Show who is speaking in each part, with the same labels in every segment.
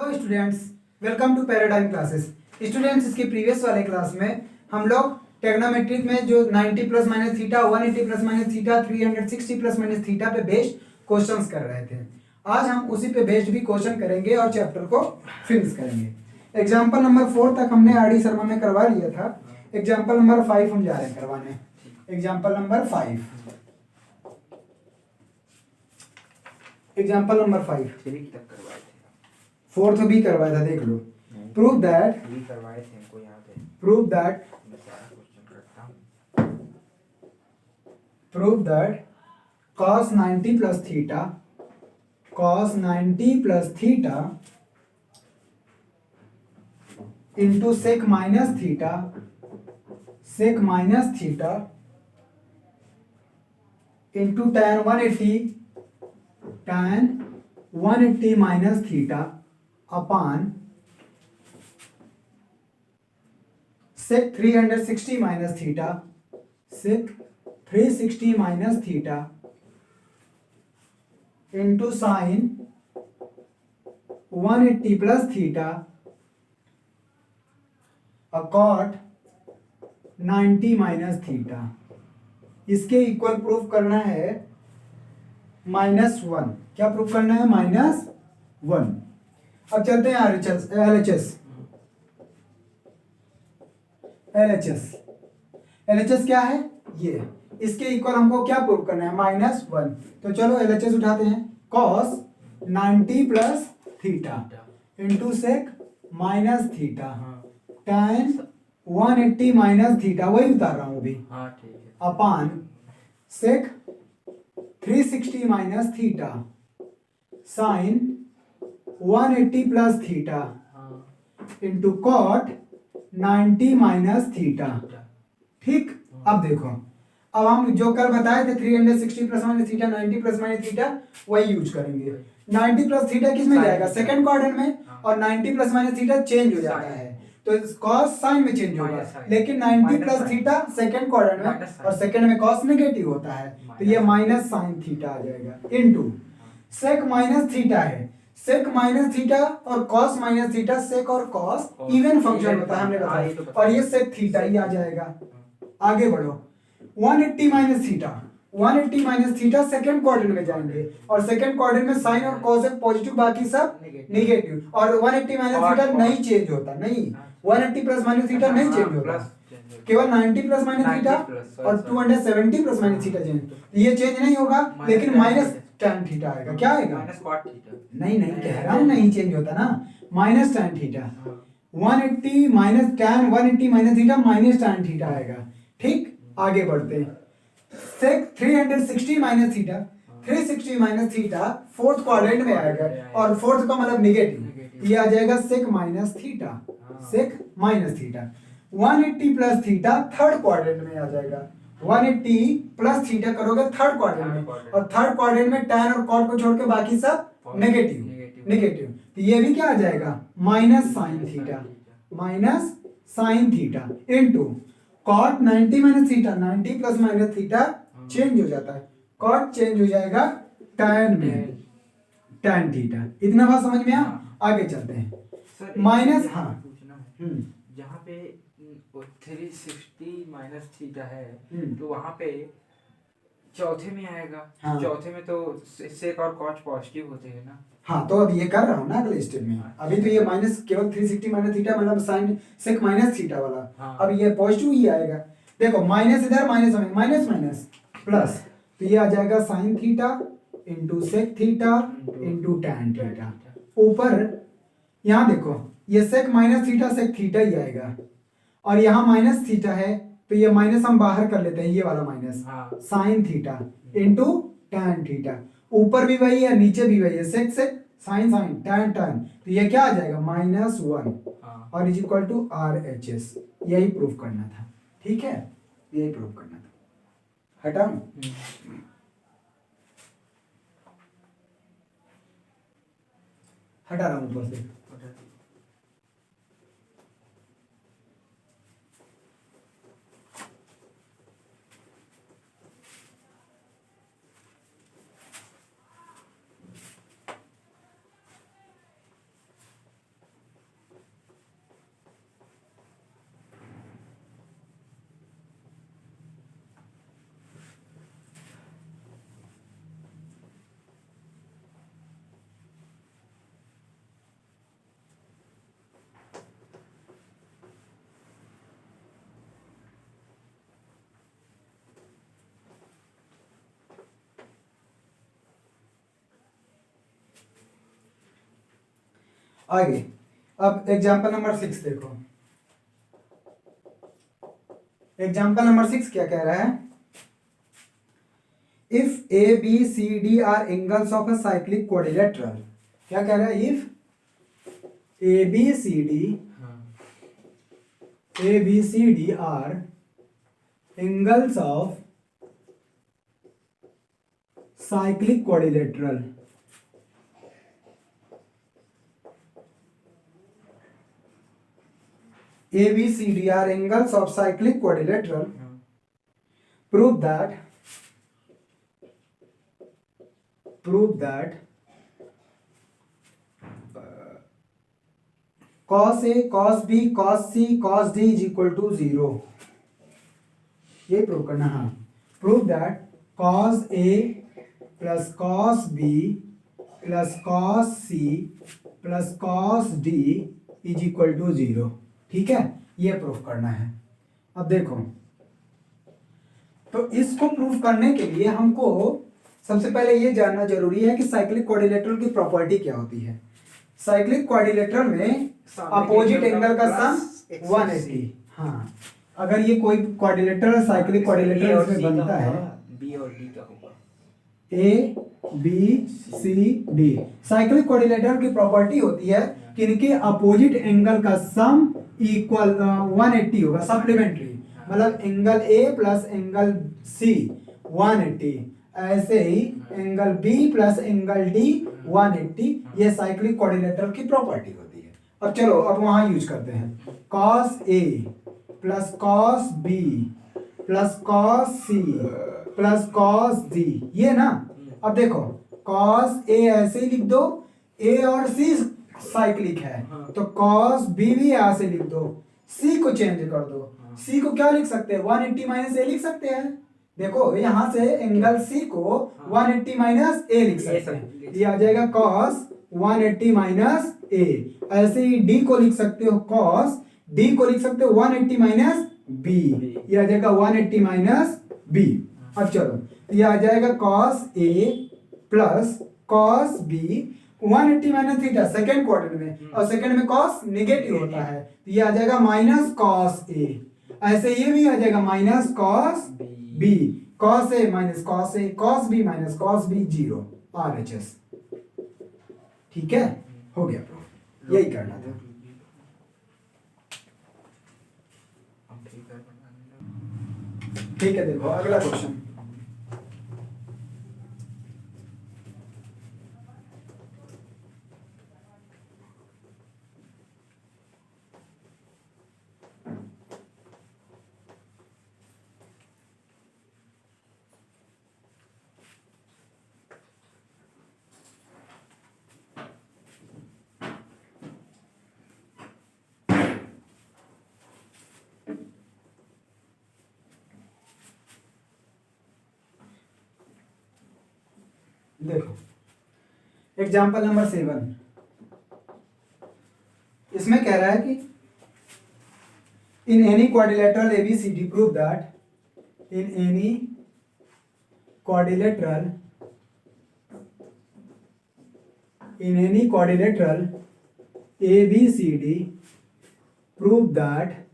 Speaker 1: Hello students, welcome to paradigm classes. Students, इसके previous वाले class में हम लोग टेग्नोमेट्रिक में जो 90 plus minus theta, 180 plus minus theta, 360 plus minus theta पे बेस्ड क्वेश्चंस कर रहे थे। आज हम उसी पे बेस्ड भी क्वेश्चन करेंगे और चैप्टर को फिनिश करेंगे। एग्जाम्पल नंबर 4 तक हमने आर डी शर्मा में करवा लिया था। एग्जाम्पल नंबर 5 हम जा रहे हैं करवाने। एग्जाम्पल नंबर 5 एग्जाम्पल नंबर 5
Speaker 2: तक करवाए थे।
Speaker 1: फोर्थ भी करवाया था, देख लो। प्रूव दैट
Speaker 2: भी करवाए थे हमको यहाँ पे।
Speaker 1: प्रूव दैट
Speaker 2: मैं सारा क्वेश्चन करता हूँ।
Speaker 1: Prove that cos 90 plus theta cos 90 plus theta into sec minus theta into tan 180 minus theta upon sec 360 minus theta sec 360 minus theta into sine 180 plus theta cot 90 minus theta. इसके equal proof करना है -1। क्या proof करना है? -1। अब चलते हैं LHS क्या है? ये इसके इक्वल हमको क्या प्रूव करना है? -1। तो चलो LHS उठाते हैं। cos 90 plus theta into sec minus theta tan 180 minus theta, वही उतार रहा हूं अभी,
Speaker 2: हाँ ठीक है।
Speaker 1: Upon sec 360 minus theta sine 180 plus theta into cot 90 minus theta. ठीक, अब देखो, अब हम जो कल बताए थे 360 plus minus theta 90 plus minus theta, वही यूज करेंगे। 90 प्लस थीटा किस में जाएगा? सेकंड क्वाड्रेंट में। और 90 प्लस माइनस थीटा चेंज हो जाता है, तो cos साइन में चेंज होगा। लेकिन 90 प्लस थीटा सेकंड क्वाड्रेंट में, और सेकंड में cos नेगेटिव होता है, तो ये माइनस साइन थीटा आ जाएगा इनटू सेक माइनस थीटा है। सेक माइनस थीटा और cos माइनस थीटा, सेक और cos इवन फंक्शन होता है, हमने बताया। और ये सेक थीटा ही आ जाएगा। आगे बढ़ो, 180 minus theta 180 minus theta second quadrant में जाएंगे, और सेकंड क्वाड्रेंट में साइन और cos एक पॉजिटिव, बाकी सब नेगेटिव। और 180 माइनस थीटा नहीं चेंज होता, नहीं 180 प्लस माइनस थीटा नहीं चेंज होता, केवल 90 प्लस माइनस थीटा और 270 प्लस माइनस थीटा चेंज। ये चेंज नहीं होगा, लेकिन माइनस tan थीटा आएगा। क्या आएगा? नहीं कह रहा हूं, नहीं चेंज होता ना, minus tan theta. 180 minus tan 180 minus theta minus tan theta आएगा। ठीक, आगे बढ़ते हैं। सेक 360 minus theta 360 minus theta fourth quadrant में आएगा, और फोर्थ का मतलब नेगेटिव, ये आ जाएगा sec minus theta 180 plus theta third quadrant में आ जाएगा। 180 प्लस थीटा करोगे थर्ड क्वाड्रेंट में, और थर्ड क्वाड्रेंट में tan और cot को छोड़ के बाकी सब नेगेटिव, तो ये भी क्या आ जाएगा? Minus sine theta into cot 90 minus theta 90 plus minus theta change हो जाता है, cot चेंज हो जाएगा tan में, tan थीटा। इतना बात समझ में आ? आगे चलते हैं। माइनस, हाँ
Speaker 2: जहाँ पे 360 माइनस थीटा है, तो वहाँ पे चौथे में आएगा।
Speaker 1: हाँ।
Speaker 2: चौथे में तो सेक और कॉट पॉजिटिव होते हैं ना।
Speaker 1: हाँ, तो अब ये कर रहा हूँ ना अगले स्टेप में। अभी तो ये माइनस केवल 360 माइनस थीटा मतलब साइन सेक माइनस थीटा वाला।
Speaker 2: हाँ।
Speaker 1: अब ये पॉजिटिव ही आएगा। देखो, माइनस इधर माइनस प्लस, तो ये आ जाएगा sine theta into sec theta into tan theta. ऊपर यहाँ देखो, ये sec minus theta sec theta ही आएगा, और यहाँ माइनस थीटा है, तो ये माइनस हम बाहर कर लेते हैं, ये वाला minus sine theta into tan theta. ऊपर भी वही है, नीचे भी वही है, सेक साइन tan, तो ये क्या आ जाएगा? -1 और इज इक्वल टू RHS। यही प्रूफ करना था। ठीक है, यही प्रूफ करना था। हटाऊं? हटा रहा हूं ऊपर से। आगे अब एग्जाम्पल नंबर 6 देखो। एग्जाम्पल नंबर 6 क्या कह रहा है? If A B C D are angles of a cyclic quadrilateral. क्या कह रहा है? If A B C D are angles of cyclic quadrilateral, ABCD are angles of cyclic quadrilateral. Prove that cos A, cos B, cos C, cos D is equal to 0. ये prove करना। हाँ, prove that cos A plus cos B plus cos C plus cos D is equal to 0। ठीक है, ये proof करना है। अब देखो, तो इसको प्रूफ करने के लिए हमको सबसे पहले ये जानना जरूरी है कि साइक्लिक क्वाड्रिलेटरल की प्रॉपर्टी क्या होती है। साइक्लिक क्वाड्रिलेटरल में अपोजिट एंगल का सम 180। हाँ, अगर ये कोई क्वाड्रिलेटरल साइक्लिक क्वाड्रिलेटरल इसमें बनता है,
Speaker 2: बी और डी का होगा,
Speaker 1: A B C D. Cyclic quadrilateral की प्रॉपर्टी होती है कि इनके अपोजिट एंगल का सम इक्वल 180 होगा, सप्लीमेंट्री। मतलब angle A plus angle C 180, ऐसे ही angle B plus angle D 180। ये साइक्लिक क्वाड्रिलेटरल की प्रॉपर्टी होती है। अब चलो, अब वहां यूज करते हैं। cos A plus cos B plus cos C plus cos D, ये ना। अब देखो, cos A ऐसे ही लिख दो, A और C साइक्लिक है, तो cos B भी यहां से लिख दो, C को चेंज कर दो। C को क्या लिख सकते हैं? 180 माइनस A लिख सकते हैं। देखो, यहां से एंगल C को 180 माइनस A लिख सकते हैं, ये आ जाएगा cos 180 माइनस A। ऐसे ही D को लिख सकते हो, cos D को लिख सकते हो 180 माइनस B, ये आ जाएगा 180 माइनस B। अब चलो, ये आ जाएगा cos A plus cos B 180 minus theta second quadrant में, और सेकेंड में cos नेगेटिव होता है, तो ये आ जाएगा माइनस cos A। ऐसे ये भी आ जाएगा minus cos B, cos A minus cos A, cos B minus cos B, 0 RHS। ठीक है, हो गया प्रूफ, यही करना था। ठीक है, देखो अगला क्वेश्चन। देखो, एग्जाम्पल नंबर 7, इसमें कह रहा है कि in any quadrilateral ABCD prove that in any quadrilateral ABCD prove that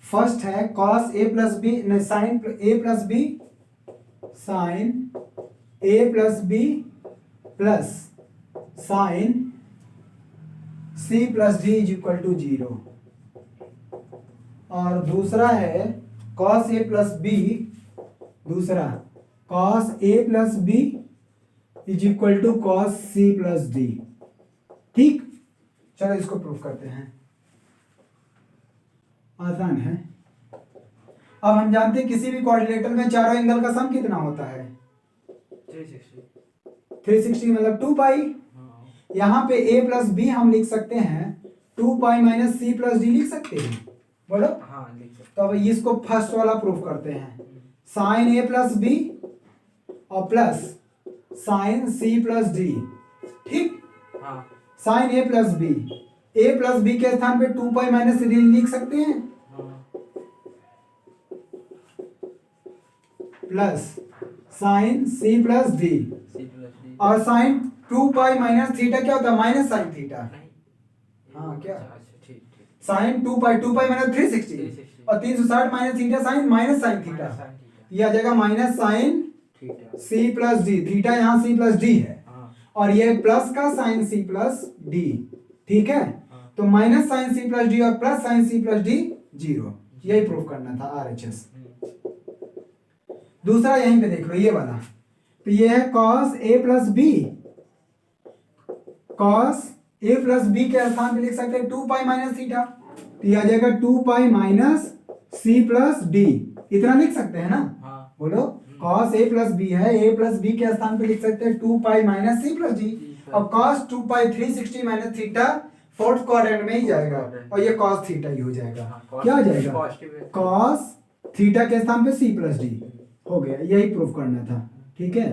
Speaker 1: first है cos A plus B, sine A plus B, sine A plus B plus sine C plus D is equal to 0। और दूसरा है cos A plus B, दूसरा cos A plus B is equal to cos C plus D। ठीक, चलो इसको proof करते हैं, आसान है। अब हम जानते हैं किसी भी क्वाड्रिलेटरल में चारों एंगल का सम कितना होता है? 360 मतलब 2 पाई। यहाँ पे A प्लस बी हम लिख सकते हैं 2 pi minus C plus D लिख सकते हैं, बोलो।
Speaker 2: हाँ, लिख सकते।
Speaker 1: तो अब इसको फर्स्ट वाला प्रूफ करते हैं, साइन A प्लस बी और plus sine C plus D। ठीक,
Speaker 2: हाँ,
Speaker 1: sine A plus B, A plus B के स्थान पे 2 पाई माइनस D लिख सकते हैं, plus sine C plus D,
Speaker 2: C plus D
Speaker 1: और साइन 2 पाई माइनस थीटा क्या होता है, माइनस साइन थीटा।
Speaker 2: नहीं।
Speaker 1: हाँ क्या,
Speaker 2: अच्छा ठीक ठीक।
Speaker 1: साइन 2 पाई माइनस 360 और 360 minus theta sine minus sine theta,
Speaker 2: minus sine theta
Speaker 1: ये आ जाएगा minus sine
Speaker 2: theta.
Speaker 1: C plus D, theta यहाँ सी प्लस डी है
Speaker 2: हाँ
Speaker 1: और ये प्लस का साइन सी प्लस डी, ठीक है।
Speaker 2: हाँ।
Speaker 1: तो minus sine C plus D और plus sine C plus D 0, यही प्रूव करना था RHS। दूसरा यहीं पे देख लो ये वाला, तो ये है cos a plus B, cos a plus B के स्थान पे लिख सकते हैं 2 पाई माइनस थीटा, तो ये आ जाएगा 2 pi minus C plus D, इतना लिख सकते हैं ना।
Speaker 2: हाँ।
Speaker 1: बोलो, cos a प्लस बी है, a प्लस बी के स्थान पे लिख सकते हैं 2 pi minus C plus D, और cos 2 pi 360 minus theta fourth quadrant में ही जाएगा और ये cos थीटा ही हो जाएगा। क्या हो जाएगा, cos थीटा के स्थान पे सी प्लस डी हो गया, यही प्रूफ करना था, ठीक है।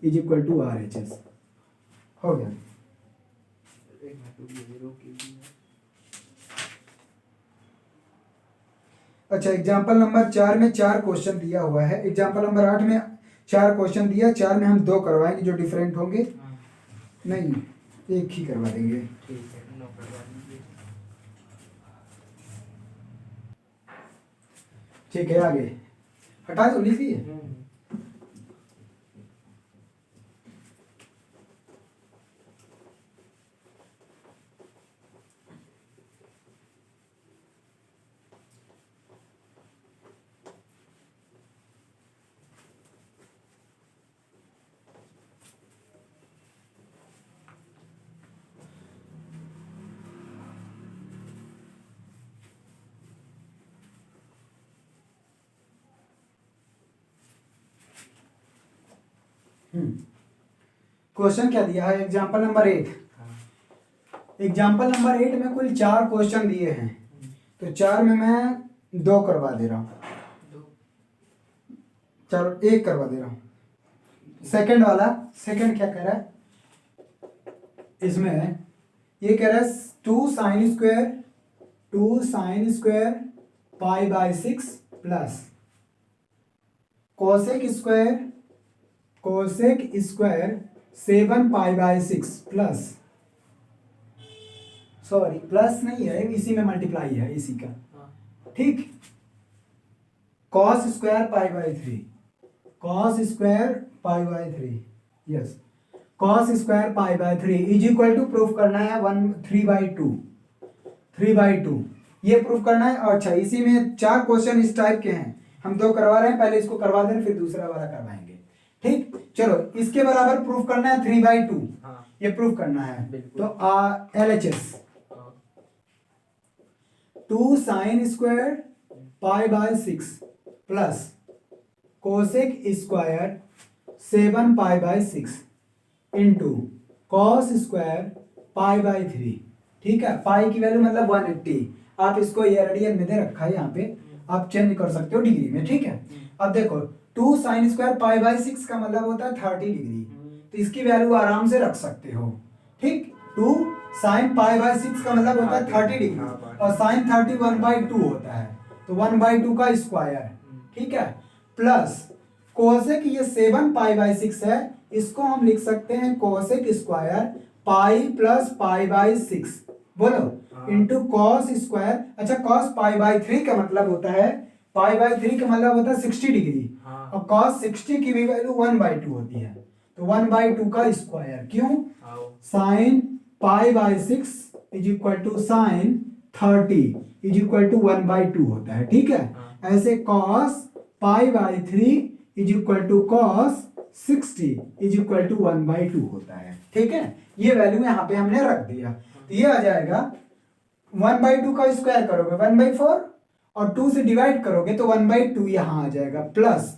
Speaker 1: इज इक्वल टू RHS हो गया। अच्छा, एग्जाम्पल नंबर 4 में 4 क्वेश्चन दिया हुआ है, एग्जाम्पल नंबर 8 में 4 क्वेश्चन दिया, 4 में हम 2 करवाएंगे जो डिफरेंट होंगे। नहीं, एक ही करवा देंगे।
Speaker 2: ठीक है, नो करवा दीजिए।
Speaker 1: ठीक है, आगे हटा दो, लिख दिए। क्वेश्चन क्या दिया है, एग्जाम्पल नंबर 8। एग्जाम्पल नंबर 8 में कुल 4 क्वेश्चन दिए हैं, तो 4 में मैं 2 करवा दे रहा हूँ, चलो 1 करवा दे रहा हूँ। सेकंड वाला, सेकंड क्या कह रहा है इसमें, ये कह रहा है 2 sine square pi by 6 plus cosec square 7 pi by 6 plus, sorry plus नहीं है, इसी में मल्टीप्लाई है इसी का, ठीक। Cos square pi by 3, cos square pi by 3, yes, cos square pi by 3 is equal to proof करना है 3/2 ये प्रूफ करना है। और अच्छा, इसी में 4 क्वेश्चन इस टाइप के हैं, हम 2 करवा रहे हैं, पहले इसको करवा दें फिर दूसरा वाला करवाएंगे, ठीक। चलो, इसके बराबर प्रूफ करना है 3/2, ये प्रूफ करना है, तो LHS 2 sine square pi by 6 plus cosec square 7 pi by 6 into cos square pi by 3, ठीक है। पाई की वैल्यू मतलब 180, आप इसको ये रेडियन में दे रखा है यहाँ पे, आप चेंज कर सकते हो डिग्री में, ठीक है। अब देखो 2 साइन स्क्वायर पाई बाय 6 का मतलब होता है 30 डिग्री, तो इसकी वैल्यू आराम से रख सकते हो, ठीक। 2 साइन पाई बाय 6 का मतलब होता है 30 डिग्री, और साइन 30 1/2 होता है, तो 1/2 का स्क्वायर, ठीक है, प्लस कोसेक ये 7 पाई बाय 6 है, इसको हम लिख सकते हैं cosec square pi plus pi by 6, बोलो, इंटू कॉस स्क्वायर। अच्छा, कॉस पाई बाय 3 का मतलब होता है, पाई बाय 3 का मतलब होता है 60 डिग्री, और कॉस 60 की भी वैल्यू 1/2 होती है, तो 1/2 का स्क्वायर, क्यों, sine pi by 6 is equal to sine 30 is equal to 1/2 होता है, ठीक है। ऐसे cos pi by 3 is equal to cos 60 is equal to 1/2 होता है, ठीक है। ये वैल्यू यहाँ पे हमने रख दिया, तो ये आ जाएगा 1/2 का स्क्वायर करोगे 1/4 और 2 से डिवाइड करोगे तो 1/2 यहाँ आ जाएगा, प्लस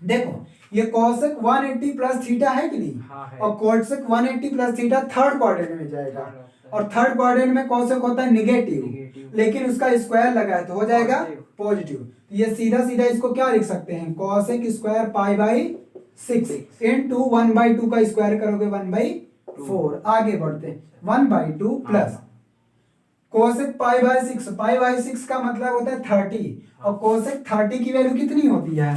Speaker 1: देखो ये कोसेक 180 प्लस थीटा है कि नहीं, और cosec 180 plus theta third quadrant में जाएगा, और थर्ड क्वाड्रेंट में कोसेक होता है निगेटिव, लेकिन उसका स्क्वायर लगा है तो हो जाएगा पॉजिटिव। ये सीधा सीधा इसको क्या लिख सकते हैं, cosec square pi by 6 into 1/2 का स्क्वायर करोगे 1/4, आगे बढ़ते 1/2 प्लस कोसेक पाई बाय 6 का मतलब होता है 30, और कोसेक 30 की वैल्यू कितनी होती है,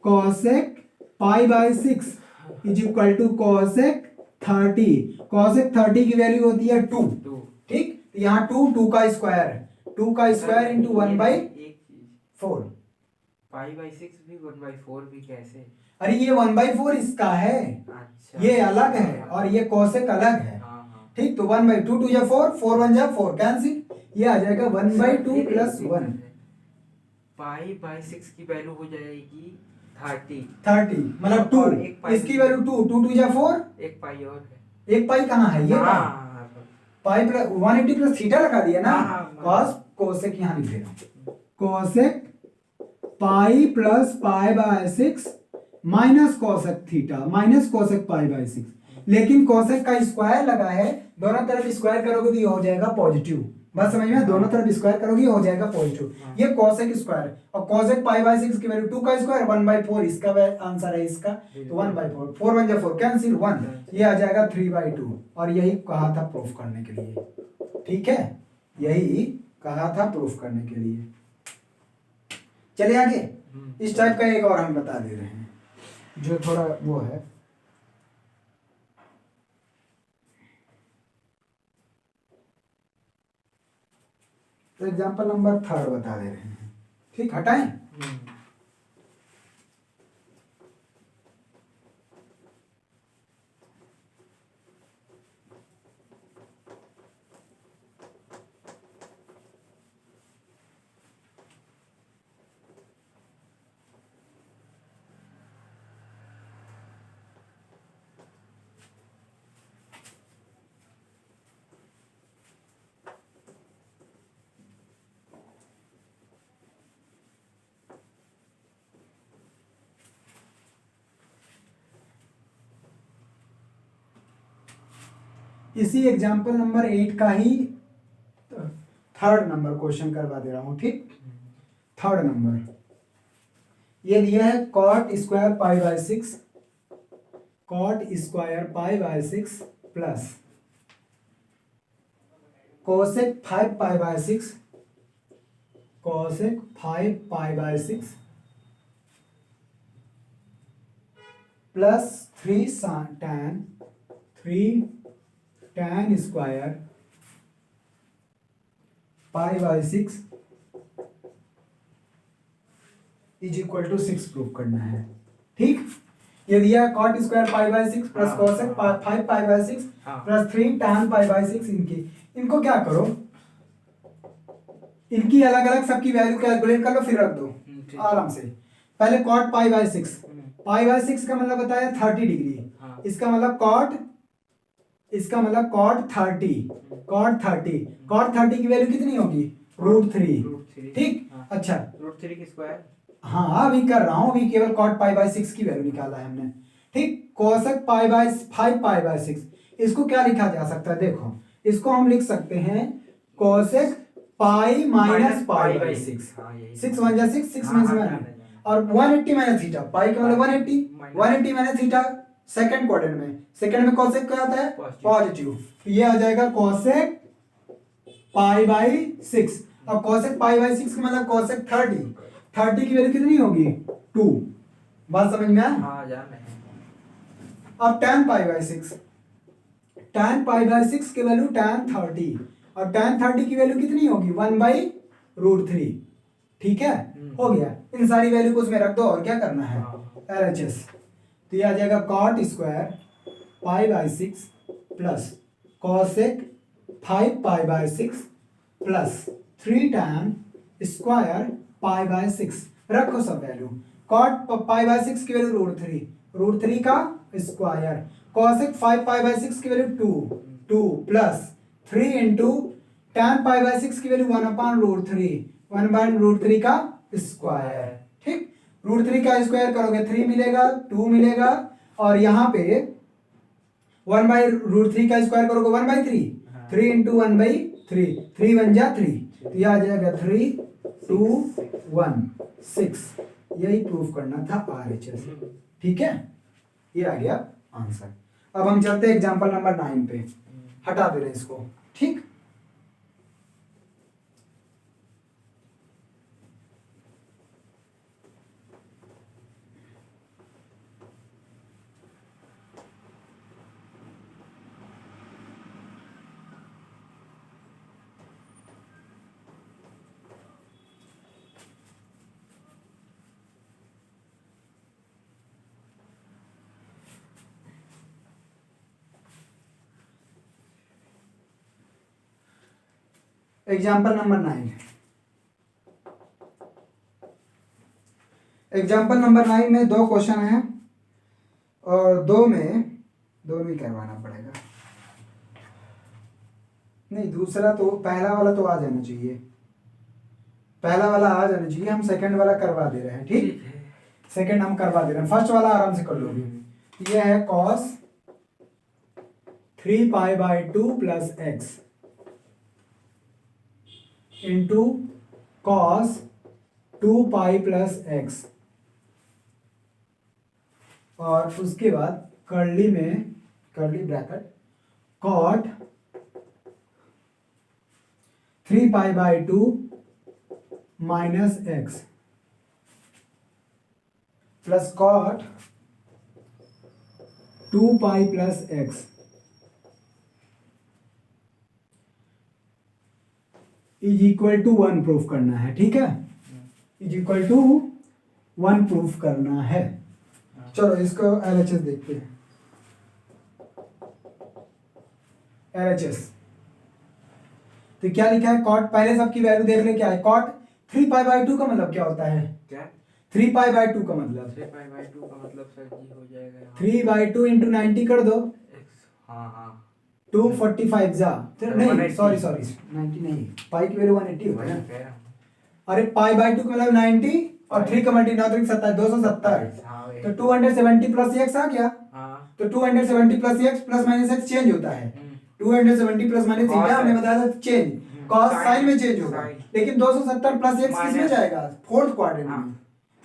Speaker 1: cosec pi by 6 is equal to cosec 30। Cosec 30 की वैल्यू होती है 2। ठीक, यहाँ 2 का स्क्वायर, 2 का स्क्वायर इंटू 1/4।
Speaker 2: पाई बाई 6 भी 1/4 भी कैसे?
Speaker 1: अरे ये 1/4 इसका है,
Speaker 2: अच्छा,
Speaker 1: ये अलग है और ये कॉसेक अलग है।
Speaker 2: हाँ हाँ
Speaker 1: ठीक, तो 1/2 2 जा 4, 4 1 जा 4, कैंसिल, ये आ जाएगा 1/2 प्लस 1।
Speaker 2: पाई बाई 6 की वैल्यू हो जाएगी 30।
Speaker 1: 30 मतलब 2,
Speaker 2: और एक पाई
Speaker 1: इसकी वैल्यू 2, 2 2 जा 4,
Speaker 2: एक पाई और है।
Speaker 1: एक पाई कहाँ है, ये पाई,
Speaker 2: हाँ
Speaker 1: पाई प्लस 180 प्लस थीटा लगा दिया ना,
Speaker 2: हाँ,
Speaker 1: कॉस कोसेक यहाँ लिख दे रहा हूँ, cosec pi plus pi by 6 minus cosec theta minus cosec pi by 6। लेकिन कोसेक का स्क्वायर लगा है, दोनों तरफ स्क्वायर करोगे तो ये हो जाएगा पॉजिटिव। बस समझ में, दोनों तरफ स्क्वायर करोगे हो जाएगा पॉजिटिव। ये कोसेक स्क्वायर और कोसेक पाई बाय 6 की वैल्यू 2 का स्क्वायर 1/4, इसका आंसर है इसका, तो 1/4, 4 1 जा 4, कैंसिल 1, ये आ जाएगा 3/2। और यही कहा था प्रूफ करने के लिए, ठीक है, यही कहा था प्रूफ करने के लिए। चलिए आगे, इस टाइप का एक और हम बता दे रहे हैं जो थोड़ा वो है। तो एग्जांपल नंबर 3 बता दे रहे हैं, ठीक, हटाएं। इसी एग्जांपल नंबर 8 का ही 3rd नंबर क्वेश्चन करवा दे रहा हूं, ठीक। 3rd नंबर ये दिया है cot square pi by 6, cot square pi by 6 plus cosec 5 pi by 6, cosec 5 pi by 6 plus 3 tan square pi by 6 is equal to 6 prove करना है, ठीक। ये दिया cot square pi by 6 plus cosec 5 pi by 6 plus 3 tan pi by 6, इनको क्या करो, इनकी अलग अलग सबकी वैल्यू कैलकुलेट कर लो, फिर रख दो आराम से। पहले cot pi by 6, pi by 6 का मतलब बताया 30 डिग्री, इसका मतलब कॉट, इसका मतलब कॉट 30, कॉट 30 की वैल्यू कितनी होगी, √3, ठीक। अच्छा,
Speaker 2: √3 की स्क्वायर,
Speaker 1: हाँ अभी कर रहा हूं, अभी केवल कॉट पाई बाय 6 की वैल्यू निकाला है हमने, ठीक। Cosec pi bye 5 pi by 6, इसको क्या लिखा जा सकता है, देखो इसको हम लिख सकते हैं cosec pi minus pi by 6, 6 1 जा 6, 6 में 1, और 180 माइनस थीटा, पाई का मतलब 180 माइनस थीटा सेकंड क्वाड्रेंट में, सेकंड में कोसेक क्या आता है, पॉजिटिव, तो ये आ जाएगा कोसेक पाई बाय 6। अब कोसेक पाई बाय 6 का मतलब कोसेक 30 की वैल्यू कितनी होगी, 2, बात समझ में आया।
Speaker 2: हाँ जान रहे हैं।
Speaker 1: अब tan pi by 6, tan pi by 6 की वैल्यू tan 30, और tan 30 की वैल्यू कितनी होगी 1/√3, ठीक है, हो गया। इन सारी वैल्यू को उसमें रख दो और क्या करना है, LHS, तो ये आ जाएगा cot square pi by 6 plus cosec 5 pi by 6 plus 3 tan square pi by 6, रखो सब वैल्यू। कॉट पाई बाय 6 की वैल्यू √3 का स्क्वायर, कोसेक 5 पाई बाय 6 की value 2 plus 3 into tan pi by 6 की वैल्यू 1/√3 का स्क्वायर, ठीक। √3 का स्क्वायर करोगे 3 मिलेगा, 2 मिलेगा, और यहाँ पे 1/√3 का स्क्वायर करोगे 1/3, 3 इंटू 1/3, 3 1 जा 3, तो यह आ जाएगा 3 2 1 6, यही प्रूफ करना था RHS, ठीक है, ये आ गया आंसर। अब हम चलते हैं एग्जांपल नंबर 9 पे, हटा दे रहे हैं इसको, ठीक। Example number 9। एग्जाम्पल नंबर 9 में 2 क्वेश्चन हैं और दोनों ही करवाना पड़ेगा। नहीं, दूसरा तो पहला वाला तो आ जाना चाहिए, पहला वाला आ जाना चाहिए, हम सेकंड वाला करवा दे रहे हैं। ठीक, सेकंड हम करवा दे रहे हैं, फर्स्ट वाला आराम से कर लोगे। ये है cos 3π/2 plus X into cos 2π plus X, और उसके बाद curly bracket cot 3π/2 minus X plus cot 2π plus X is equal to 1 proof करना है। ठीक है, इज इक्वल टू 1 प्रूफ करना है। चलो इसको LHS देखते हैं। LHS तो क्या लिखा है, cot, पहले सबकी वैल्यू देख ले क्या है। cot 3π/2 का मतलब क्या होता है,
Speaker 2: क्या
Speaker 1: 3π/2 का मतलब
Speaker 2: 3π/2 का मतलब सर जी हो जाएगा
Speaker 1: 3/2 इंटू 90 कर दो,
Speaker 2: हाँ हाँ
Speaker 1: 245 जा, नहीं
Speaker 2: 180।
Speaker 1: सॉरी 90 नहीं, पाई की वैल्यू 180 होगा ना।
Speaker 2: कह रहा हूँ।
Speaker 1: अरे π/2 का मतलब 90 और 3 का मल्टी 9 3 27 270,
Speaker 2: हाँ वही।
Speaker 1: तो 270 प्लस एक्स आ गया।
Speaker 2: हाँ
Speaker 1: तो 270 plus x plus minus x change होता है। 270 प्लस माइनस थीटा हमने बताया था चेंज, कॉस साइन में चेंज होगा, लेकिन 270 प्लस एक्स किस में जाएगा, फोर्थ क्वाड्रेंट में।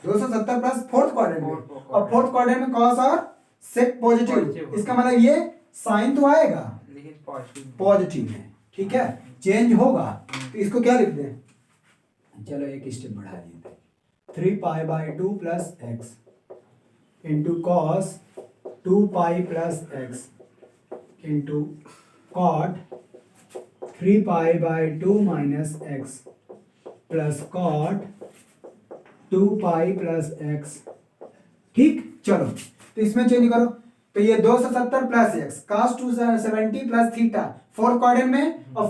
Speaker 1: 270 प्लस फोर्थ क्वाड्रेंट में, और फोर्थ क्वाड्रेंट में कॉस और सेक पॉजिटिव, इसका मतलब ये साइन तो आएगा
Speaker 2: लेकिन
Speaker 1: पॉजिटिव में। ठीक है, चेंज होगा, तो इसको क्या लिख दें, चलो एक स्टेप बढ़ा देते, 3π/2 plus X into cos 2π plus X into cot 3π/2 minus X plus cot 2π plus X. ठीक, चलो तो इसमें चेंज करो, तो ये 270 plus X cos 270 plus theta fourth quadrant में, और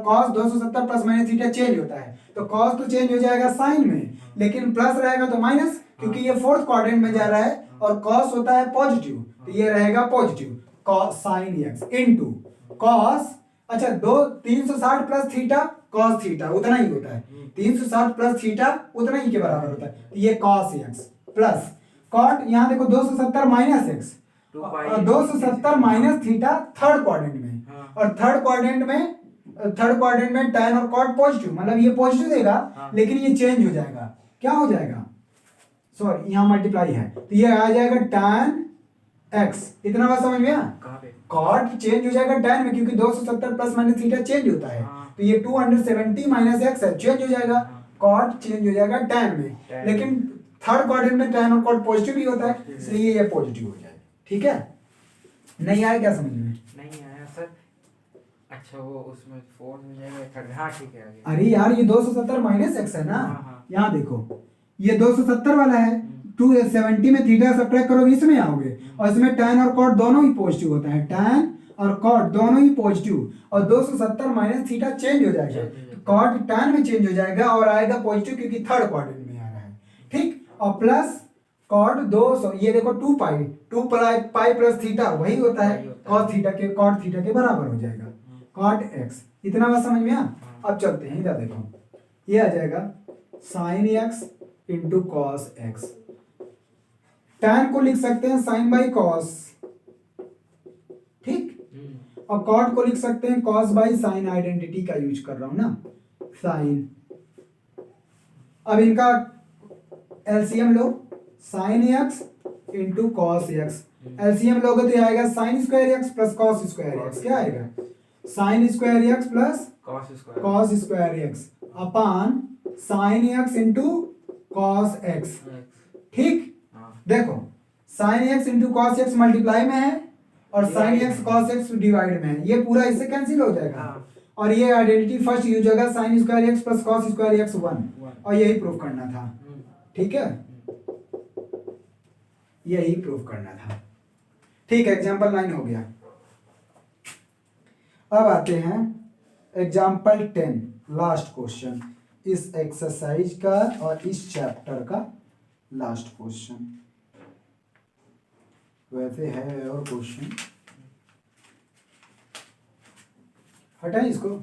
Speaker 1: cos 270 plus minus theta change होता है, तो cos तो चेंज हो जाएगा साइन में, लेकिन प्लस रहेगा तो माइनस, क्योंकि ये फोर्थ क्वाड्रेंट में जा रहा है, और cos होता है पॉजिटिव, तो ये रहेगा positive cos sin x into cos, अच्छा 360 प्लस थीटा cos थीटा उतना ही होता है, 360 प्लस थीटा उतना ही के बराबर होता है, तो ये cos x प्लस cot, यहाँ देखो 270 minus x, 270 minus theta third quadrant में, और थर्ड क्वाड्रेंट में tan और cot पॉजिटिव, मतलब ये पॉजिटिव देगा, लेकिन ये चेंज हो जाएगा, क्या हो जाएगा, सॉरी यहाँ मल्टीप्लाई है, तो ये आ जाएगा tan x, इतना बात समझ में आया। cot चेंज हो जाएगा tan में, क्योंकि 270 प्लस माइनस थीटा चेंज होता है, तो ये 270 माइनस एक्स है, चेंज हो जाएगा, cot चेंज हो जाएगा tan में, लेकिन थर्ड क्वाड्रेंट में tan और cot पॉजिटिव ही होता है, इसलिए ये पॉजिटिव हो जाएगा। ठीक है, नहीं आया क्या समझ में,
Speaker 2: नहीं आया सर। अच्छा वो उसमें फोर हो जाएगा, हाँ ठीक है आगे।
Speaker 1: अरे यार ये 270 माइनस एक्स है ना,
Speaker 2: हाँ।
Speaker 1: यहाँ देखो ये 270 वाला है, 270 में थीटा सब्ट्रैक्ट करोगे इसमें आओगे, और इसमें tan और cot दोनों ही पॉजिटिव होता है, tan और cot दोनों ही पॉजिटिव, और 270 माइनस थीटा चेंज हो जाएगा, cot tan में चेंज हो जाएगा और आएगा पॉजिटिव, क्योंकि थर्ड क्वाड्रेंट में आ रहा है। ठीक, और प्लस cot 200, ये देखो 2π प्लस थीटा वही होता है, cot थीटा के बराबर हो जाएगा, cot x, इतना बात समझ में आ। अब चलते हैं इधर देखो, ये आ जाएगा sin x into cos x, tan को लिख सकते हैं sin बाई कॉस, ठीक, और cot को लिख सकते हैं cos बाई sin, आइडेंटिटी का यूज कर रहा हूं ना, sin। अब इनका एलसीएम लो, sin x into cos x, LCM लोगे तो आएगा sin square x plus cos square x, क्या आएगा sin square x plus cos square x upon sin x into cos x. ठीक, देखो sin x into cos x multiply में है, और sin x cos x divide में है, ये पूरा इससे कैंसिल हो जाएगा, और ये आइडेंटिटी फर्स्ट यूज होगा sin square x plus cos square x 1, और यही प्रूफ करना था। ठीक है, यही प्रूफ करना था। ठीक है, एग्जाम्पल 9 हो गया। अब आते हैं एग्जाम्पल 10, लास्ट क्वेश्चन इस एक्सरसाइज का और इस चैप्टर का लास्ट क्वेश्चन। वैसे है और क्वेश्चन, हटाएं इसको।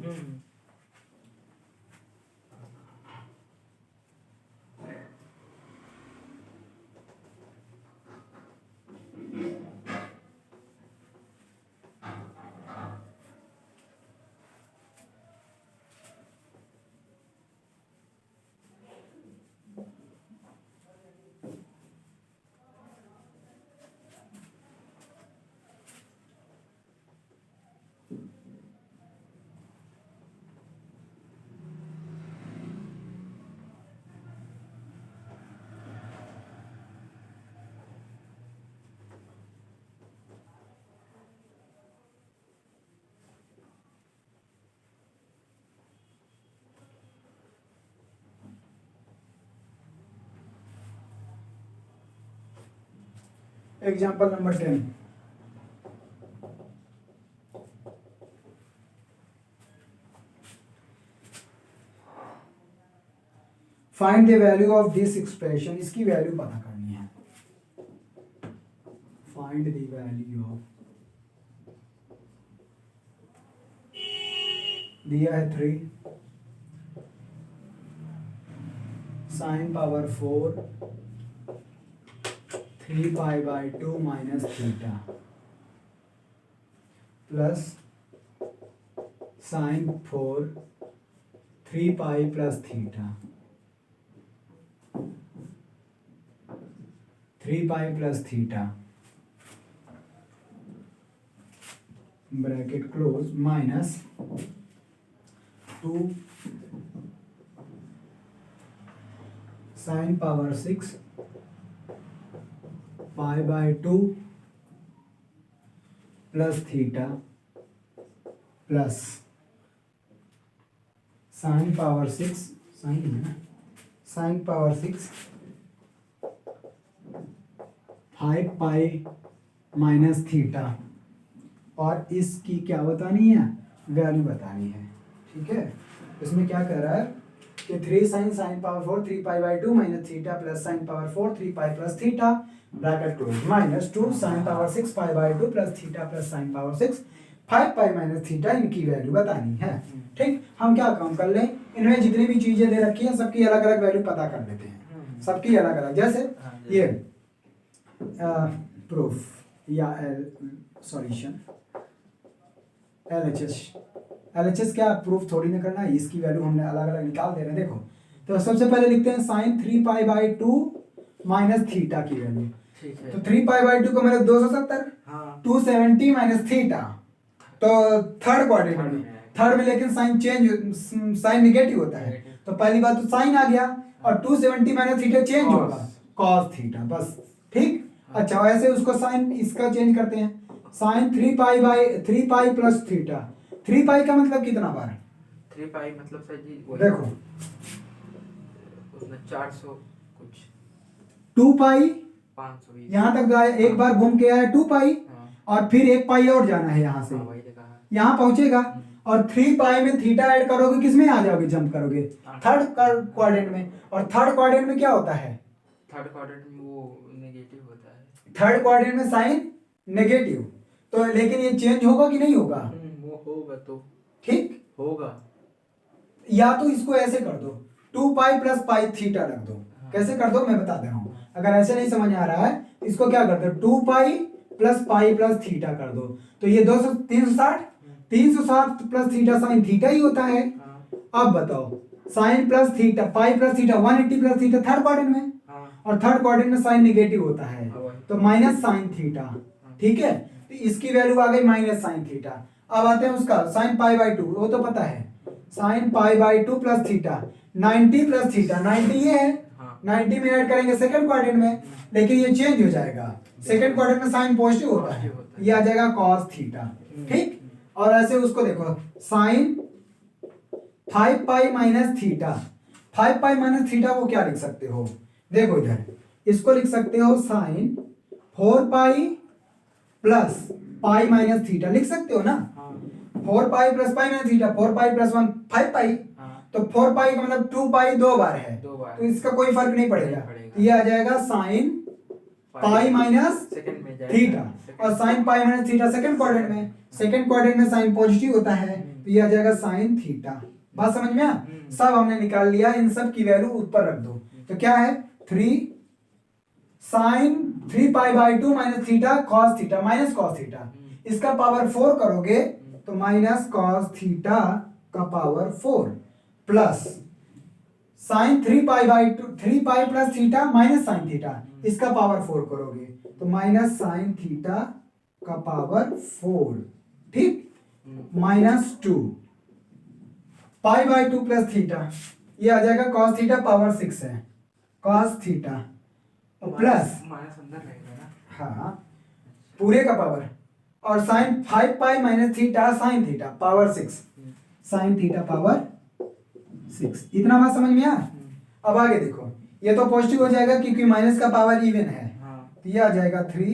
Speaker 1: Example number 10। Find the value of this expression, इसकी वैल्यू पता करनी है। फाइंड द वैल्यू ऑफ, दिया है 3 sin power 4 3 pi by 2 minus theta plus sin 4 3 pi plus theta 3 pi plus theta bracket close minus 2 sin power 6 pi by 2 plus theta plus sin power 6 sin है ना, sin power 6 5 pi minus theta, और इसकी क्या बतानी है, value बतानी है। ठीक है, इसमें क्या कह रहा है कि 3 sin power 4 3 pi by 2 minus theta plus sin power 4 3 pi plus theta bracket close minus 2 sin power 6 pi by 2 plus theta plus sin power 6 5 pi minus theta, इनकी वैल्यू बतानी है। ठीक, हम क्या काम कर लें, इनमें जितनी भी चीजें दे रखी हैं सबकी अलग अलग वैल्यू पता कर लेते हैं, सबकी अलग अलग। जैसे ये प्रूफ या सॉल्यूशन LHS क्या प्रूफ थोड़ी ना करना है, इसकी वैल्यू हमने अलग अलग निकाल दे रहे हैं। देखो, तो सबसे पहले लिखते हैं sin 3 pi by 2 minus theta की वैल्यू। तो 3 पाई बाई 2 को मतलब 270, 270 माइनस थीटा, तो थर्ड क्वाड्रेंट में, थर्ड में लेकिन साइन चेंज, साइन निगेटिव होता है, तो पहली बात तो साइन आ गया, और 270 माइनस थीटा चेंज होगा कॉस थीटा, बस। ठीक, अच्छा ऐसे उसको साइन इसका चेंज करते हैं, साइन 3 पाई प्लस थीटा। 3 पाई का मतलब कितना बार,
Speaker 2: 3 पाई मतलब सर जी
Speaker 1: देखो
Speaker 2: उसमें 400 कुछ,
Speaker 1: 2 पाई
Speaker 2: 520
Speaker 1: यहाँ तक गया, एक बार घूम के आया 2 पाई, और फिर 1 पाई और जाना है यहाँ से, यहाँ पहुंचेगा, और 3 पाई में थीटा ऐड करोगे, किस में आ जाओगे, जंप करोगे थर्ड क्वाड्रेंट में, और थर्ड क्वाड्रेंट में क्या होता है,
Speaker 2: थर्ड क्वाड्रेंट में वो नेगेटिव होता है,
Speaker 1: थर्ड क्वाड्रेंट में साइन नेगेटिव, तो लेकिन ये चेंज होगा कि नहीं होगा,
Speaker 2: वो होगा, तो
Speaker 1: ठीक
Speaker 2: होगा।
Speaker 1: या तो इसको ऐसे कर दो, 2 पाई प्लस पाई थीटा रख दो। कैसे कर दो मैं बता दे रहा हूँ, अगर ऐसे नहीं समझ आ रहा है इसको क्या कर दो, 2 पाई प्लस थीटा कर दो, तो ये 360 प्लस थीटा साइन थीटा ही होता है। अब बताओ, sine plus theta pi plus theta 180 plus theta third quadrant में, और थर्ड क्वाड्रेंट में साइन नेगेटिव होता है, तो माइनस साइन थीटा। ठीक है, तो इसकी वैल्यू आ गई माइनस साइन थीटा। अब आते हैं उसका साइन पाई बाई 2, वो तो पता है, sine pi by 2 plus theta 90 plus theta, 90 ये है, 90 में ऐड करेंगे सेकंड क्वाड्रेंट में, लेकिन ये चेंज हो जाएगा, सेकंड क्वाड्रेंट में साइन पॉजिटिव होता है, ये आ जाएगा कॉस थीटा। ठीक, और ऐसे उसको देखो, sine 5 pi minus theta, 5 pi minus theta को क्या लिख सकते हो, देखो इधर इसको लिख सकते हो sine 4 pi plus pi minus theta लिख सकते हो ना, 4 pi plus pi minus theta, 4 pi plus 1 5 pi, तो 4 पाई का मतलब 2 पाई 2 बार है, तो इसका कोई फर्क नहीं पड़ेगा। तो ये आ जाएगा साइन पाई माइनस
Speaker 2: सेकंड में जाएगा
Speaker 1: थीटा, और sine pi minus theta second quadrant में, सेकंड क्वाड्रेंट में साइन पॉजिटिव होता है, तो ये आ जाएगा साइन थीटा। बात समझ में आया? सब हमने निकाल लिया, इन सब की वैल्यू ऊपर रख दो। तो क्या है 3 sine 3 pi by 2 minus theta cos theta minus cos theta, इसका पावर 4 करोगे तो माइनस कॉस थीटा का power 4 plus sine 3 pi by 2 3 pi plus theta minus sine theta, इसका पावर 4 करोगे तो माइनस साइन थीटा का पावर 4, ठीक, minus 2 pi by 2 plus theta, ये आ जाएगा कॉस थीटा पावर 6 है, कॉस थीटा प्लस
Speaker 2: माइनस अंदर रहेगा ना।
Speaker 1: हाँ पूरे का पावर, और sine 5 pi minus theta sine theta power 6, sine theta power 6। इतना बात समझ में आया? अब आगे देखो, ये तो पॉजिटिव हो जाएगा क्योंकि माइनस का पावर इवन है, तो ये आ जाएगा 3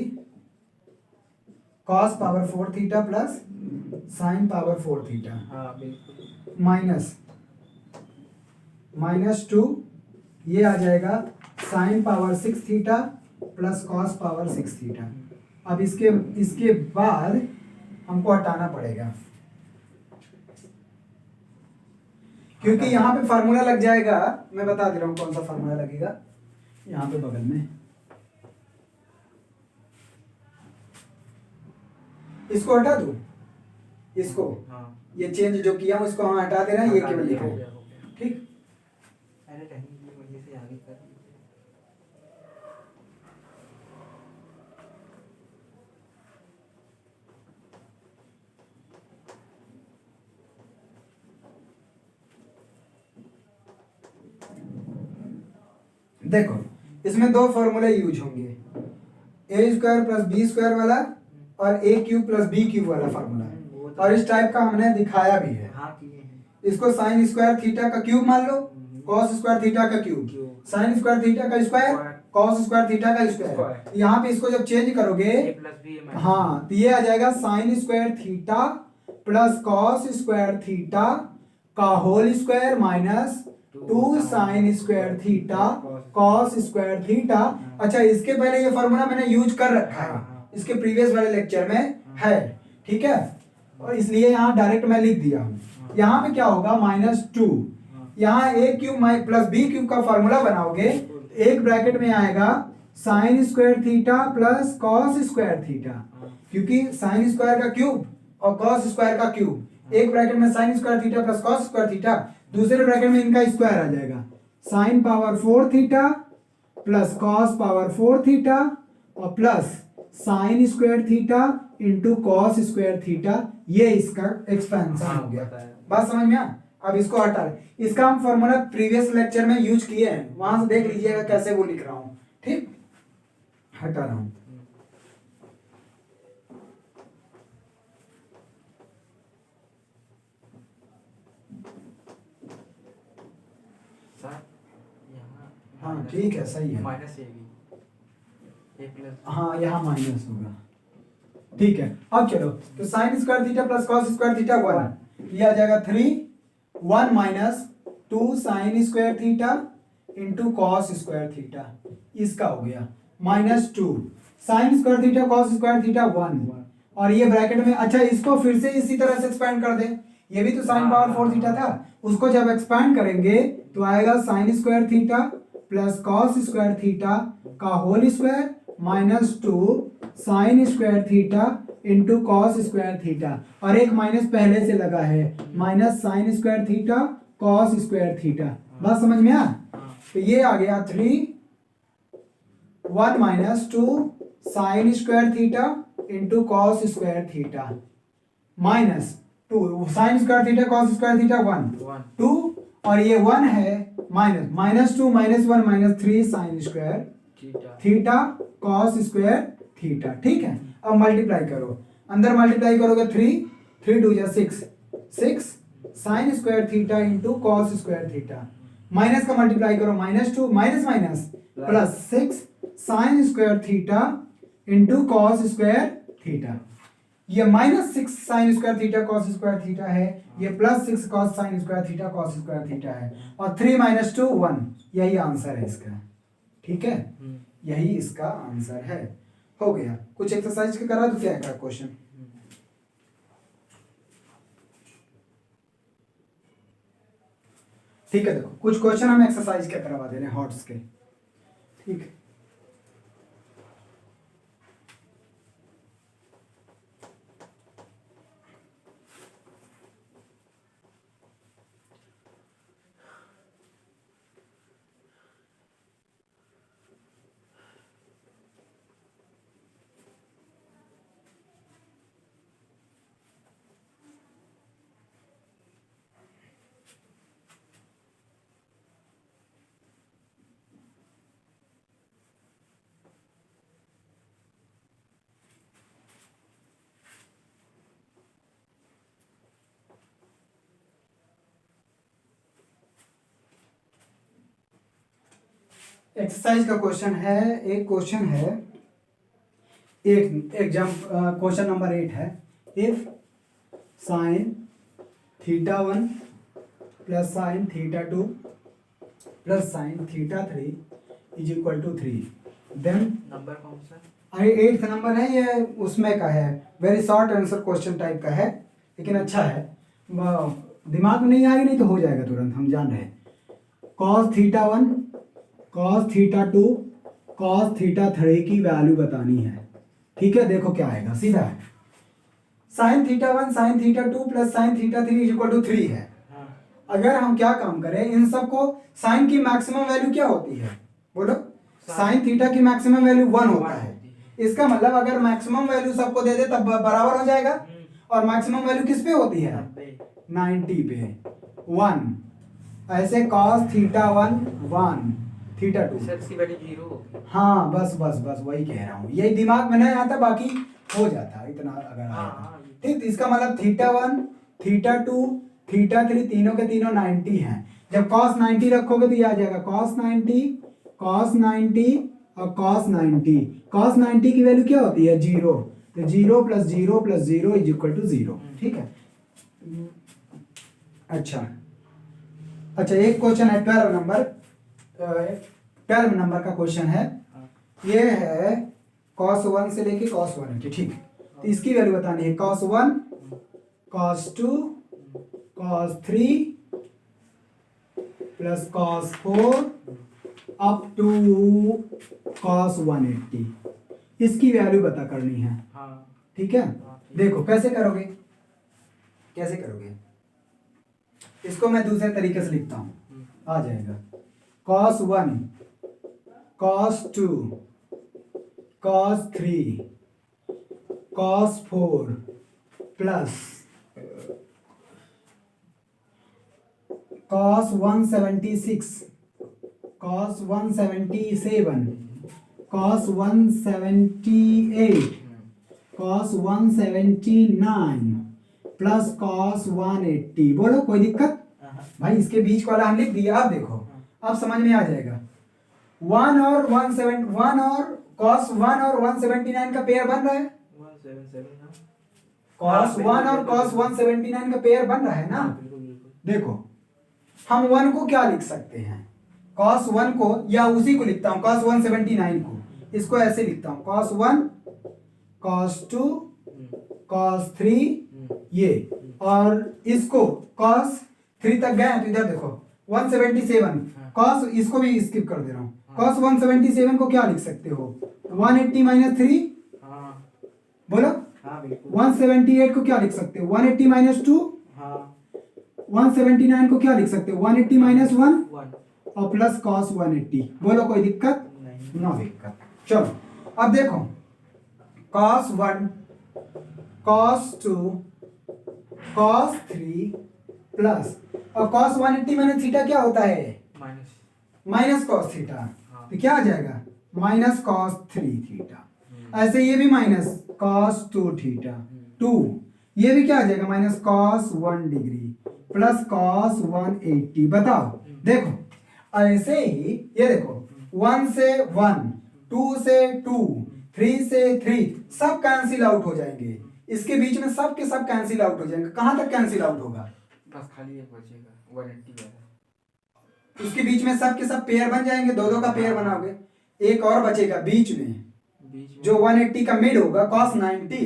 Speaker 1: cos power 4 theta plus sign power 4 theta,
Speaker 2: हाँ बिल्कुल,
Speaker 1: माइनस 2, ये आ जाएगा sine power 6 theta plus cos power 6 theta. अब इसके बाद हमको हटाना पड़ेगा क्योंकि यहाँ पे फार्मूला लग जाएगा, मैं बता दे रहा हूँ कौन सा फार्मूला लगेगा, यहाँ पे बगल में इसको हटा दूं, इसको
Speaker 2: हाँ
Speaker 1: ये चेंज जो किया हूं इसको हम हटा दे रहे हैं, ये केवल लिखो, ठीक।
Speaker 2: अरे नहीं ये वजह से आगे कर
Speaker 1: देखो इसमें दो फॉर्मूले यूज होंगे, ए स्क्वायर प्लस बी स्क्वायर वाला और ए क्यूब प्लस बी क्यूब वाला फार्मूला, और इस टाइप का हमने दिखाया भी है।
Speaker 2: हाँ किए हैं।
Speaker 1: इसको साइन स्क्वायर थीटा का क्यूब मान लो, कॉस स्क्वायर थीटा का क्यूब, साइन स्क्वायर थीटा का स्क्वायर, कॉस स्क्वायर थीटा का स्क्वायर। यहाँ पे इसको जब चेंज करोगे, हाँ तो ये आ जाएगा sine square theta plus cos square theta का whole square minus 2 sine square theta cos square theta. अच्छा इसके पहले ये फॉर्मूला मैंने यूज कर रखा है, इसके प्रीवियस वाले लेक्चर में है, ठीक है, और इसलिए यहाँ डायरेक्ट मैं लिख दिया हूँ। यहाँ पे क्या होगा -2, यहाँ A cube plus B cube का फॉर्मूला बनाओगे, एक ब्रैकेट में आएगा sine square theta plus cos square theta, क्योंकि साइन स्क्वायर का क्यूब और कॉस स्क्वायर का क्यूब, एक ब्रैकेट में sine square theta plus cos square theta, दूसरे ब्रैकेट में इनका स्क्वायर आ जाएगा, sine power 4 theta plus cos power 4 theta और plus sine square theta into cos square theta, ये इसका एक्सपेंशन हो गया। बात समझ में आ? अब इसको हटा, इसका हम फॉर्मूला प्रीवियस लेक्चर में यूज किए हैं, वहां से देख लीजिएगा कैसे वो लिख रहा हूं, ठीक, हटा रहा हूं। हाँ ठीक है, सही है,
Speaker 2: माइनस ए प्लस,
Speaker 1: हाँ यहाँ माइनस होगा, ठीक है। अब चलो, तो sign square theta plus cos square theta 1, ये आ जाएगा 3 1 minus 2 sine square theta into cos square theta, इसका हो गया -2 sine square theta cos square theta 1, और ये ब्रैकेट में, अच्छा इसको फिर से इसी तरह से एक्सपेंड कर दे, ये भी तो साइन पावर 4 थीटा था, उसको जब एक्सपेंड करेंगे तो आएगा sine square theta plus cos square theta का whole square -2 sine square theta into cos square theta, और एक माइनस पहले से लगा है, minus sine square theta cos square theta. बात समझ में आ? तो ये आ गया 3 1 minus 2 sine square theta into cos square theta minus 2 sine square theta cos square theta 1 2, और ये 1 है minus -2 -1 -3 sign square theta cos square theta, ठीक है। अब मल्टीप्लाई करो, अंदर मल्टीप्लाई करोगे 3 2 जा 6 sign square theta into cos square theta, minus का मल्टीप्लाई करो -2 minus plus 6 sign square theta into cos square theta. ये -6 sign square theta cos square theta है, ये +6 cos sine square theta cos square theta है, और 3 - 2 1, यही answer है इसका। ठीक है, यही इसका आंसर है। हो गया। कुछ एक्सरसाइज के करा तो क्या है क्वेश्चन? ठीक है, देखो कुछ क्वेश्चन हम एक्सरसाइज के करवा दे रहे हैं हॉट्स के। ठीक है, एक्सरसाइज का क्वेश्चन है, एक क्वेश्चन है, एक एग्जाम क्वेश्चन नंबर 8 है। If sine theta 1 plus sine theta 2 plus sine theta 3 is equal to 3, then
Speaker 2: number कौन सा?
Speaker 1: अरे 8th नंबर है ये, उसमें का है, very short answer question type का है, लेकिन अच्छा है। दिमाग में नहीं आएगा नहीं तो हो जाएगा तुरंत, हम जान रहे हैं। Cos theta 1 cos theta 2 cos theta 3 की वैल्यू बतानी है। ठीक है, देखो क्या आएगा, सीधा है। Sine theta 1 sine theta 2 plus sine theta 3 is equal to 3 है। अगर हम क्या काम करें, इन सबको, साइन की मैक्सिमम वैल्यू क्या होती है बोलो? साइन थीटा की मैक्सिमम वैल्यू 1 होता है। इसका मतलब अगर मैक्सिमम वैल्यू सबको दे दे तब बराबर हो जाएगा। और मैक्सिमम वैल्यू किस पे होती है? 90 पे 1। ऐसे cos थीटा 1 1 थीटा 2
Speaker 2: की वैल्यू 0 होगी।
Speaker 1: हाँ बस बस बस वही कह रहा हूँ, यही दिमाग में नहीं आता, बाकी हो जाता इतना अगर आया। ठीक, तो इसका मतलब थीटा 1 थीटा 2 थीटा 3 तीनों के तीनों 90 हैं। जब cos 90 रखोगे तो ये आ जाएगा cos 90 और cos 90। cos 90 की वैल्यू क्या होती है? 0। तो 0 + 0 + 0 इज इक्वल टू 0। ठीक है, अच्छा अच्छा, एक क्वेश्चन है 12 नंबर का क्वेश्चन है। ये है cos 1 से लेके cos 1 ठीक है, तो इसकी वैल्यू बतानी है। cos 1 cos 2 cos 3 plus cos 4 up to cos 180, इसकी वैल्यू बता करनी है। ठीक है, देखो कैसे करोगे, कैसे करोगे इसको, मैं दूसरे तरीके से लिखता हूं, आ जाएगा। cos 1 cos 2 cos 3 cos 4 plus cos 176 cos 177 cos 178 cos 179 plus cos 180। बोलो कोई दिक्कत? भाई इसके बीच वाला हम लिख दिया, आप देखो अब समझ में आ जाएगा। 1 और 1 और 179 का पेयर बन रहा है।
Speaker 2: 177
Speaker 1: cos 1 और cos 179 का पेयर बन रहा है ना। देखो हम 1 को क्या लिख सकते हैं, cos 1 को, या उसी को लिखता हूं cos 179 को, इसको ऐसे लिखता हूं cos 1 cos 2 cos 3 ये, और इसको cos 3 तक गए तो इधर देखो 177 cos, इसको भी स्किप कर दे रहा हूं। cos 177 को क्या लिख सकते हो? 180 - 3 बोलो। 178 को क्या लिख सकते हो? 180 - 2। 179 को क्या लिख सकते हो? 180 - 1 और प्लस cos 180। बोलो कोई दिक्कत? नो दिक्कत। चलो अब देखो cos 1 cos 2 cos 3 प्लस, और cos 180 - थीटा क्या होता है? माइनस cos थीटा, तो क्या आ जाएगा? Minus cos 3 theta. ऐसे ये भी माइनस cos 2 थीटा 2, ये भी क्या आ जाएगा? Minus cos 1 degree plus cos 180। बताओ, देखो ऐसे ही ये देखो 1 से 1 2 से 2 3 से 3 सब कैंसिल आउट हो जाएंगे। इसके बीच में सब के सब कैंसिल आउट हो जाएंगे। कहाँ तक कैंसिल आउट होगा?
Speaker 2: बस खाली एक बचेगा 180 वाला।
Speaker 1: उसके बीच में सब के सब पेयर बन जाएंगे, दो दो का पेयर बनाओगे। एक और बचेगा बीच में जो 180 का मिड होगा cos 90।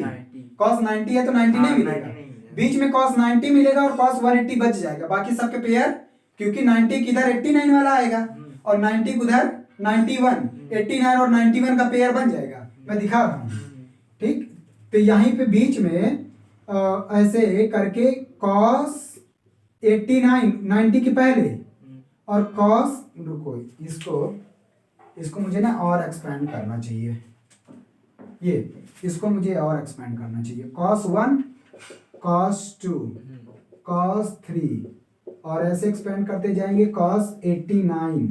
Speaker 1: cos 90 है तो 90 नहीं मिलेगा, बीच में cos 90 मिलेगा और cos 180 बच जाएगा। बाकी सबके पेयर, क्योंकि 90 किधर 89 वाला आएगा और 90 उधर 91, 89 और 91 का पेयर बन जाएगा। मैं दिखा रहा हूँ, ठीक। तो यहीं पे बीच में ऐसे करके cos 89 90 के पहले और cos, रुको इसको मुझे ना और एक्सपेंड करना चाहिए, ये इसको मुझे और एक्सपेंड करना चाहिए। cos 1 cos 2 cos 3 और ऐसे एक्सपेंड करते जाएंगे cos 89,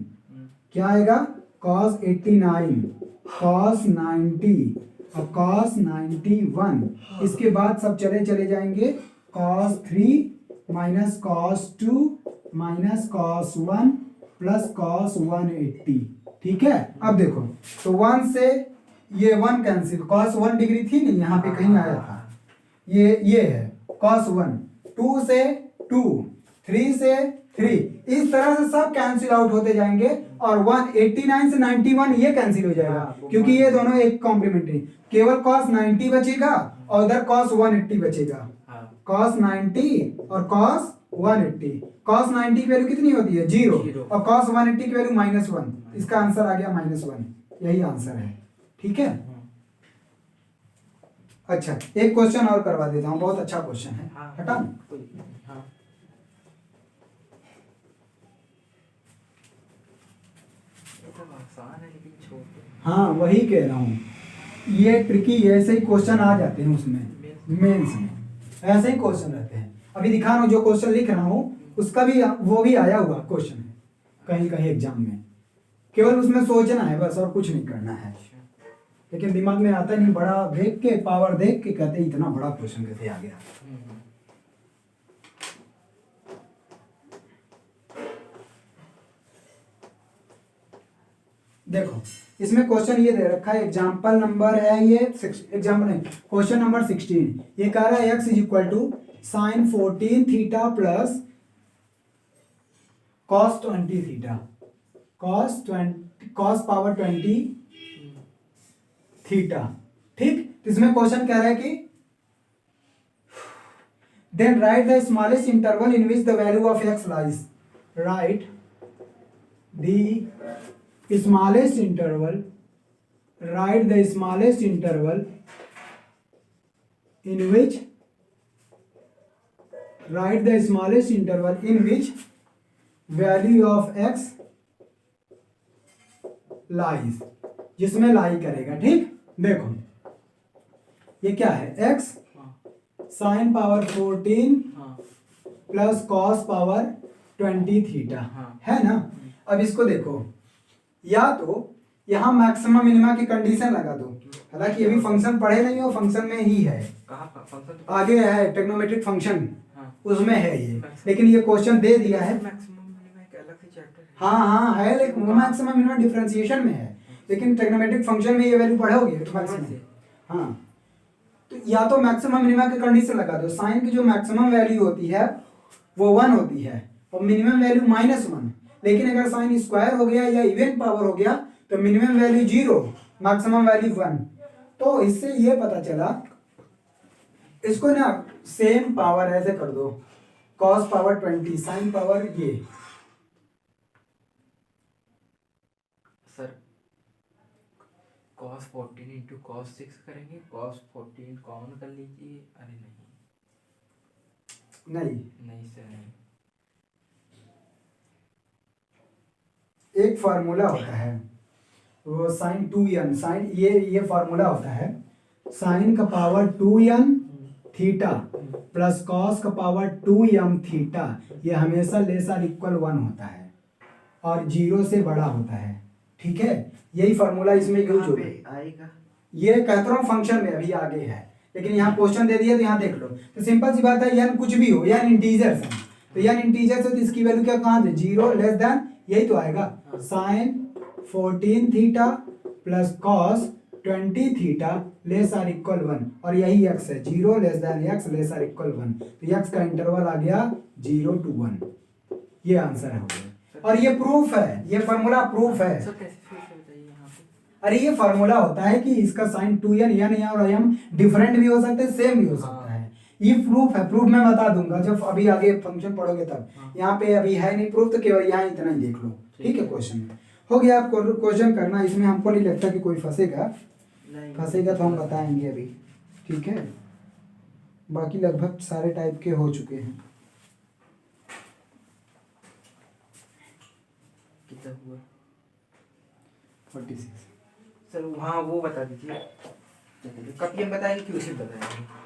Speaker 1: क्या आएगा cos 89, cos 90 और cos 91। इसके बाद सब चले जाएंगे cos 3 minus cos 2 minus cos 1 plus cos 180, ठीक है। अब देखो तो 1 से ये 1 कैंसिल, cos 1 डिग्री थी नहीं, यहाँ पे कहीं आया था, ये है cos 1, 2 से 2, 3 से 3, इस तरह से सब कैंसिल आउट होते जाएंगे और 189 से 91 ये कैंसिल हो जाएगा क्योंकि ये दोनों एक कॉम्प्लीमेंट्री। केवल cos 90 बचेगा और उधर cos 180 बचेगा। cos 90 और cos 180, cos 90 की वैल्यू कितनी होती है 0 और cos 180 की वैल्यू -1। इसका आंसर आ गया -1, यही आंसर है, ठीक है। अच्छा एक क्वेश्चन और करवा देता हूँ, बहुत अच्छा क्वेश्चन है, हटा। हाँ वही कह रहा हूँ, ये ट्रिकी ऐसे ही क्वेश्चन आ जाते हैं उसमें मेंस में, ऐसे ही क्वेश्चन रहते हैं। अभी दिखा रहा हूँ जो क्वेश्चन लिख रहा हूँ उसका भी वो भी आया हुआ क्वेश्चन है कहीं कहीं एग्जाम में, केवल उसमें सोचना है बस और कुछ नहीं करना है। लेकिन दिमाग में आता नहीं, बड़ा देख के पावर देख के कहते इतना बड़ा क्वेश्चन कैसे आ गया। देखो इसमें क्वेश्चन ये दे रखा है, एग्जाम्पल नंबर है ये एग्जाम्पल नहीं, क्वेश्चन नंबर 16। ये कह रहा है x is equal to sine 14 theta plus cos 20 theta, cos power 20 theta, ठीक। तो इसमें क्वेश्चन कह रहा है कि then write the smallest interval in which the value of x lies, write the smallest interval, write the smallest interval in which, write the smallest interval in which value of x lies, जिसमें लाई करेगा, ठीक। देखो ये क्या है x sine power 14 plus cos power 20 theta है ना। अब इसको देखो, या तो यहाँ मैक्सिमम मिनिमा की कंडीशन लगा दो, हालांकि अभी फंक्शन पढ़े नहीं हो, फंक्शन में ही है, आगे है ट्रिग्नोमेट्रिक फंक्शन, उसमें है ये, लेकिन ये क्वेश्चन दे दिया है। हाँ है, लेकिन मैक्सिमम मिनिमा डिफरेंशिएशन में है, लेकिन ट्रिग्नोमेट्रिक फंक्शन में ये वैल्यू पढ़ोगे मैक्सिमम। हाँ तो या तो मैक्सिमम मिनिमा की कंडीशन लगा दो, साइन की जो मैक्सिमम वैल्यू होती है वो 1 होती है और मिनिमम वैल्यू -1, लेकिन अगर साइन स्क्वायर हो गया या इवन पावर हो गया तो मिनिमम वैल्यू 0, मैक्सिमम वैल्यू 1। तो इससे ये पता चला, इसको ना सेम पावर ऐसे कर दो, cos पावर 20 साइन पावर ये,
Speaker 2: सर cos 14 इंटू cos 6 करेंगे, cos 14 कॉमन कर लीजिए। अरे नहीं सर नहीं,
Speaker 1: एक फार्मूला होता है वो साइन 2n, साइन ये फार्मूला होता है, साइन का power 2n theta plus cos का पावर 2m थीटा, ये हमेशा लेसर इक्वल 1 होता है और 0 से बड़ा होता है, ठीक है। यही फार्मूला इसमें यूज होगा, ये कहता हूँ फंक्शन में अभी आगे है, लेकिन यहाँ क्वेश्चन दे दिया तो यहाँ देख लो। तो सिंपल सी बात है, n कुछ भी हो, n इंटीजर्स है, तो n इंटीजर्स है तो इसकी वैल्यू क्या कहाँ से 0 लेस देन, यही तो आएगा sine 14 theta plus cos 20 theta less or equal 1 और यही x है 0 less than x less or equal 1, तो x का इंटरवल आ गया 0 to 1। ये आंसर है हो गया और ये प्रूफ है, ये फार्मूला प्रूफ है।
Speaker 2: सर कैसे फिर से बताइए यहाँ पे।
Speaker 1: अरे ये फार्मूला होता है कि इसका साइन 2n n और m डिफरेंट भी हो सकते हैं, सेम भी हो सकता है। ये प्रूफ है, प्रूफ मैं बता दूंगा जब अभी आगे फंक्शन पढ़ोगे तब। यहाँ पे अभी है नहीं प्रूफ, तो केवल यहाँ इतना ही देख लो, ठीक है। क्वेश्चन में हो गया, आप क्वेश्चन करना, इसमें हमको नहीं लगता कि कोई फंसेगा, फंसेगा तो हम बताएंगे अभी, ठीक है। बाकी लगभग सारे टाइप के हो चुके हैं।
Speaker 2: कितना हुआ
Speaker 1: 46।
Speaker 2: सर वहाँ वो बता दीजिए, कब ये बताएंगे कि उसे बताएंगे।